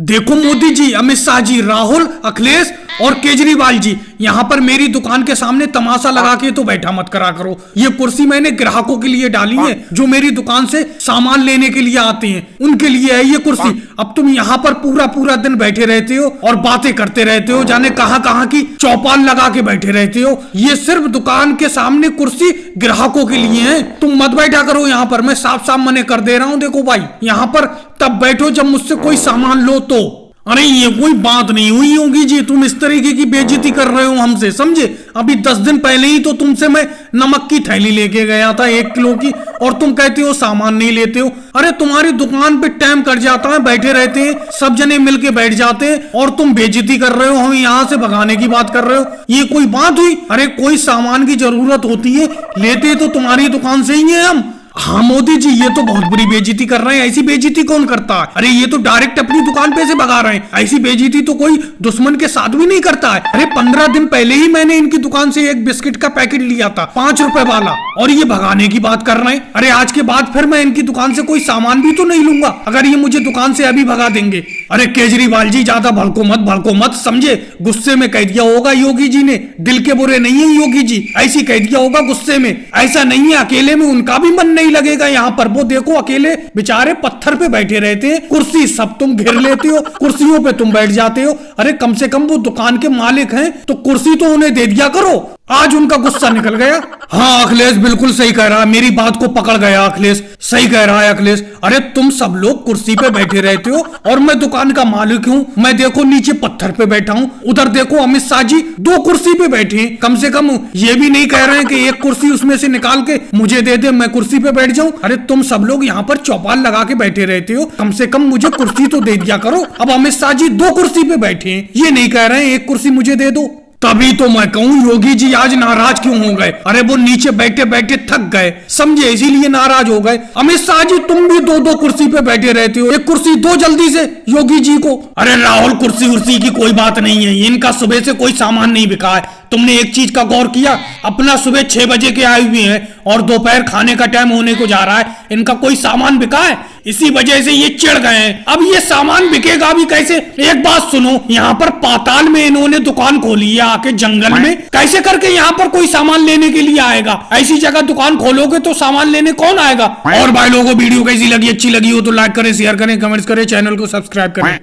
देखो मोदी जी, अमित शाह जी, राहुल, अखिलेश और केजरीवाल जी, यहाँ पर मेरी दुकान के सामने तमाशा लगा के तो बैठा मत करा करो। ये कुर्सी मैंने ग्राहकों के लिए डाली है जो मेरी दुकान से सामान लेने के लिए आते हैं, उनके लिए है ये कुर्सी। अब तुम यहाँ पर पूरा पूरा दिन बैठे रहते हो और बातें करते रहते हो, जाने कहाँ कहाँ की चौपाल लगा के बैठे रहते हो। ये सिर्फ दुकान के सामने कुर्सी ग्राहकों के लिए है, तुम मत बैठा करो यहाँ पर। मैं साफ साफ मने कर दे रहा हूँ। देखो भाई, यहाँ पर तब बैठो जब मुझसे कोई सामान लो तो। अरे ये कोई बात नहीं हुई होगी जी, तुम इस तरीके की बेइज्जती कर रहे हो हमसे, समझे? अभी 10 दिन पहले ही तो तुमसे मैं नमक की थैली लेके गया था 1 किलो की, और तुम कहते हो सामान नहीं लेते हो। अरे तुम्हारी दुकान पे टाइम कट जाता है, बैठे रहते हैं सब जने मिलके बैठ जाते हैं और तुम बेइज्जती कर रहे हो, हमें यहाँ से भगाने की बात कर रहे हो। ये कोई बात हुई? अरे कोई सामान की जरूरत होती है लेते तो तुम्हारी दुकान से ही है हम। हाँ मोदी जी, ये तो बहुत बुरी बेइज्जती कर रहे हैं। ऐसी बेइज्जती कौन करता है? अरे ये तो डायरेक्ट अपनी दुकान पे से भगा रहे हैं। ऐसी बेइज्जती तो कोई दुश्मन के साथ भी नहीं करता है। अरे 15 दिन पहले ही मैंने इनकी दुकान से एक बिस्किट का पैकेट लिया था 5 रुपए वाला, और ये भगाने की बात कर रहे हैं। अरे आज के बाद फिर मैं इनकी दुकान से कोई सामान भी तो नहीं लूंगा अगर ये मुझे दुकान से अभी भगा देंगे। अरे केजरीवाल जी, ज्यादा भड़को मत, समझे? गुस्से में कह दिया होगा योगी जी ने, दिल के बुरे नहीं है योगी जी, ऐसी कह दिया होगा गुस्से में। ऐसा नहीं है, अकेले में उनका भी मन नहीं लगेगा यहाँ पर। वो देखो अकेले बेचारे पत्थर पे बैठे रहते हैं, कुर्सी सब तुम घेर लेते हो, कुर्सियों पे तुम बैठ जाते हो। अरे कम से कम वो दुकान के मालिक हैं तो कुर्सी तो उन्हें दे दिया करो। आज उनका गुस्सा निकल गया। हाँ अखिलेश बिल्कुल सही कह रहा है, मेरी बात को पकड़ गया अखिलेश, सही कह रहा है अखिलेश। अरे तुम सब लोग कुर्सी पे बैठे रहते हो और मैं दुकान का मालिक हूँ। मैं देखो नीचे पत्थर पे बैठा हूँ, उधर देखो अमित शाह जी 2 कुर्सी पे बैठे हैं। कम से कम ये भी नहीं कह रहे हैं कि एक कुर्सी उसमें से निकाल के मुझे दे दे, मैं कुर्सी पे बैठ जाऊं। अरे तुम सब लोग यहाँ पर चौपाल लगा के बैठे रहते हो, कम से कम मुझे कुर्सी तो दे दिया करो। अब अमित शाह जी 2 कुर्सी पे बैठे हैं, ये नहीं कह रहे हैं एक कुर्सी मुझे दे दो। तभी तो मैं कहूँ योगी जी आज नाराज क्यों हो गए? अरे वो नीचे बैठे बैठे थक गए, समझे, इसीलिए नाराज हो गए। अमित शाह जी तुम भी 2-2 कुर्सी पे बैठे रहते हो, एक कुर्सी दो जल्दी से योगी जी को। अरे राहुल, कुर्सी उर्सी की कोई बात नहीं है, इनका सुबह से कोई सामान नहीं बिका है। तुमने एक चीज का गौर किया? अपना सुबह 6 बजे के आए हुए हैं और दोपहर खाने का टाइम होने को जा रहा है, इनका कोई सामान बिका है? इसी वजह से ये चिढ़ गए हैं। अब ये सामान बिकेगा भी कैसे? एक बात सुनो, यहाँ पर पाताल में इन्होंने दुकान खोली है आके जंगल में, कैसे करके यहाँ पर कोई सामान लेने के लिए आएगा? ऐसी जगह दुकान खोलोगे तो सामान लेने कौन आएगा? और भाई लोगों, वीडियो कैसी लगी? अच्छी लगी हो तो लाइक करें, शेयर करें, कमेंट्स करें, चैनल को सब्सक्राइब करें।